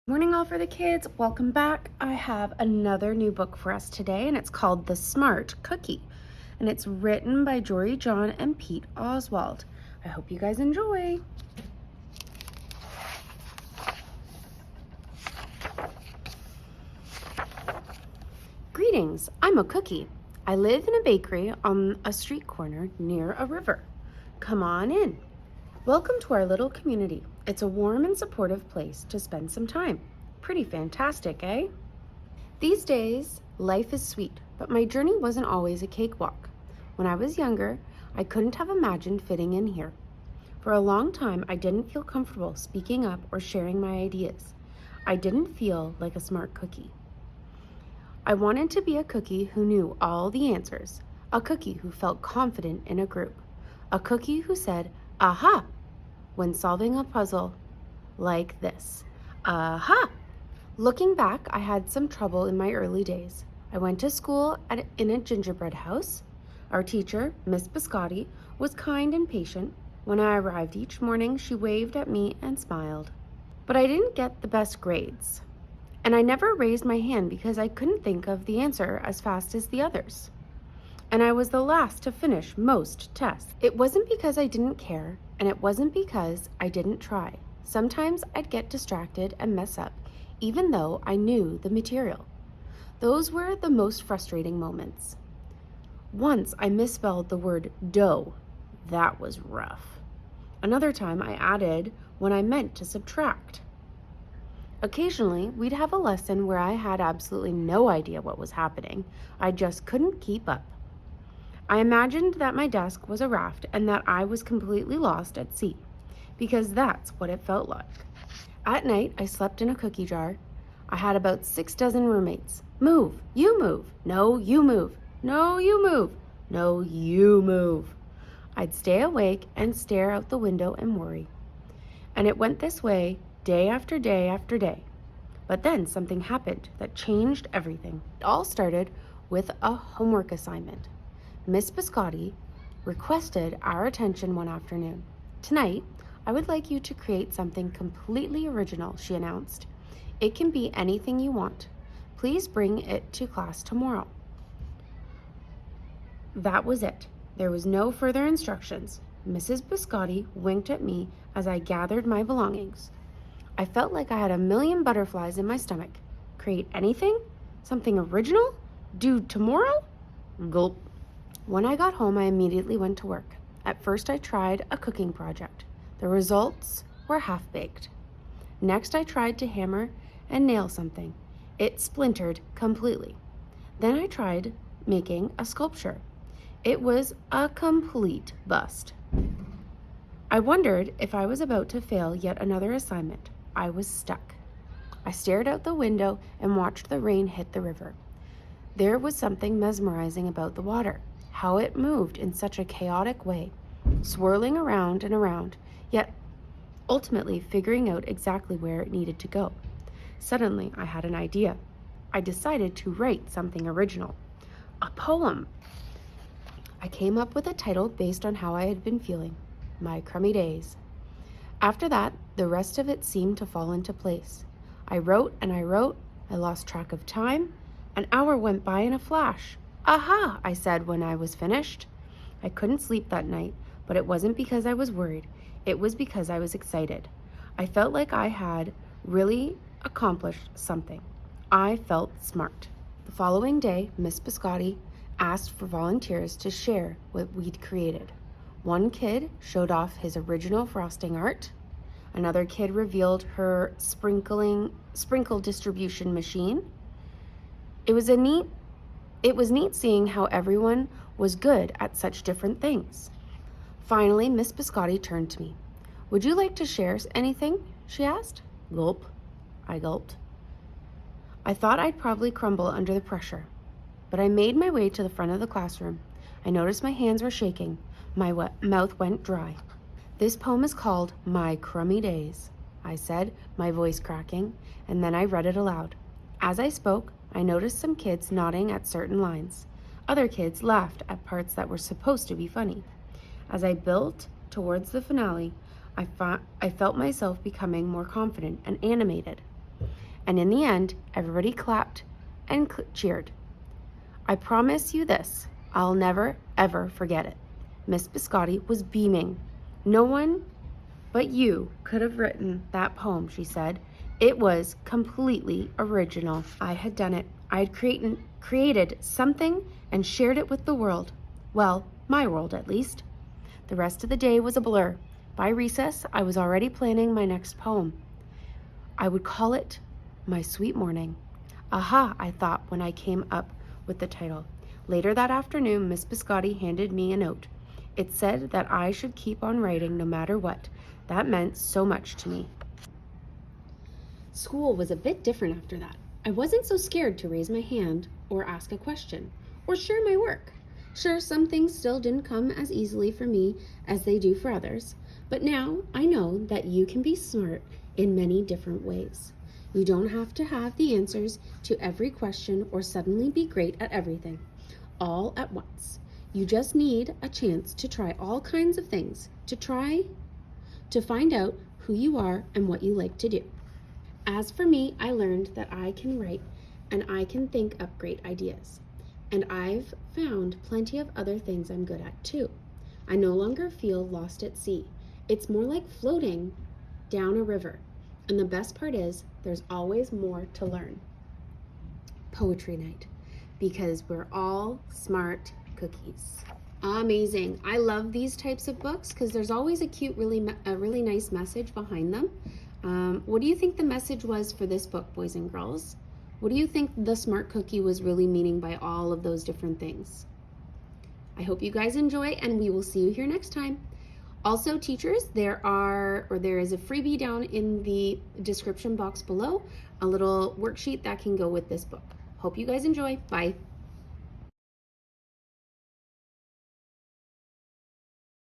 Morning all for the kids, welcome back. I have another new book for us today and it's called The Smart Cookie and it's written by Jory, John, and Pete Oswald. I hope you guys enjoy. Greetings, I'm a cookie. I live in a bakery on a street corner near a river. Come on in. Welcome to our little community. It's a warm and supportive place to spend some time. Pretty fantastic, eh? These days, life is sweet, but my journey wasn't always a cakewalk. When I was younger, I couldn't have imagined fitting in here. For a long time, I didn't feel comfortable speaking up or sharing my ideas. I didn't feel like a smart cookie. I wanted to be a cookie who knew all the answers, a cookie who felt confident in a group, a cookie who said, "Aha!" when solving a puzzle like this. Aha! Looking back, I had some trouble in my early days. I went to school in a gingerbread house. Our teacher, Miss Biscotti, was kind and patient. When I arrived each morning, she waved at me and smiled. But I didn't get the best grades. And I never raised my hand because I couldn't think of the answer as fast as the others. And I was the last to finish most tests. It wasn't because I didn't care, and it wasn't because I didn't try. Sometimes I'd get distracted and mess up, even though I knew the material. Those were the most frustrating moments. Once I misspelled the word dough. That was rough. Another time I added when I meant to subtract. Occasionally, we'd have a lesson where I had absolutely no idea what was happening. I just couldn't keep up. I imagined that my desk was a raft and that I was completely lost at sea, because that's what it felt like. At night, I slept in a cookie jar. I had about 6 dozen roommates. Move, you move. No, you move. No, you move. No, you move. I'd stay awake and stare out the window and worry. And it went this way day after day after day. But then something happened that changed everything. It all started with a homework assignment. Miss Biscotti requested our attention one afternoon. "Tonight, I would like you to create something completely original," she announced. "It can be anything you want. Please bring it to class tomorrow." That was it. There was no further instructions. Mrs. Biscotti winked at me as I gathered my belongings. I felt like I had 1,000,000 butterflies in my stomach. Create anything? Something original? Due tomorrow? Gulp. When I got home, I immediately went to work. At first, I tried a cooking project. The results were half-baked. Next, I tried to hammer and nail something. It splintered completely. Then I tried making a sculpture. It was a complete bust. I wondered if I was about to fail yet another assignment. I was stuck. I stared out the window and watched the rain hit the river. There was something mesmerizing about the water, how it moved in such a chaotic way, swirling around and around, yet ultimately figuring out exactly where it needed to go. Suddenly, I had an idea. I decided to write something original, a poem. I came up with a title based on how I had been feeling, My Crummy Days. After that, the rest of it seemed to fall into place. I wrote and I wrote. I lost track of time. An hour went by in a flash. "Aha!" I said when I was finished. I couldn't sleep that night, but it wasn't because I was worried. It was because I was excited. I felt like I had really accomplished something. I felt smart. The following day, Miss Biscotti asked for volunteers to share what we'd created. One kid showed off his original frosting art. Another kid revealed her sprinkle distribution machine. It was neat seeing how everyone was good at such different things. Finally, Miss Biscotti turned to me. "Would you like to share anything?" she asked. Gulp. I gulped. I thought I'd probably crumble under the pressure, but I made my way to the front of the classroom. I noticed my hands were shaking. My mouth went dry. "This poem is called My Crummy Days," I said, my voice cracking, and then I read it aloud. As I spoke, I noticed some kids nodding at certain lines. Other kids laughed at parts that were supposed to be funny. As I built towards the finale, I felt myself becoming more confident and animated. And in the end, everybody clapped and cheered. I promise you this, I'll never, ever forget it. Miss Biscotti was beaming. No one but you could have written that poem, she said. It was completely original. I had done it. I had created something and shared it with the world. Well, my world at least. The rest of the day was a blur. By recess, I was already planning my next poem. I would call it My Sweet Morning. Aha, I thought when I came up with the title. Later that afternoon, Miss Biscotti handed me a note. It said that I should keep on writing no matter what. That meant so much to me. School was a bit different after that. I wasn't so scared to raise my hand or ask a question or share my work. Sure, some things still didn't come as easily for me as they do for others, but now I know that you can be smart in many different ways. You don't have to have the answers to every question or suddenly be great at everything, all at once. You just need a chance to try all kinds of things, to find out who you are and what you like to do. As for me, I learned that I can write and I can think up great ideas. And I've found plenty of other things I'm good at too. I no longer feel lost at sea. It's more like floating down a river. And the best part is there's always more to learn. Poetry night, because we're all smart cookies. Amazing. I love these types of books because there's always a cute, really nice message behind them. What do you think the message was for this book, boys and girls? What do you think the smart cookie was really meaning by all of those different things? I hope you guys enjoy, and we will see you here next time. Also, teachers, there is a freebie down in the description box below, a little worksheet that can go with this book. Hope you guys enjoy. Bye.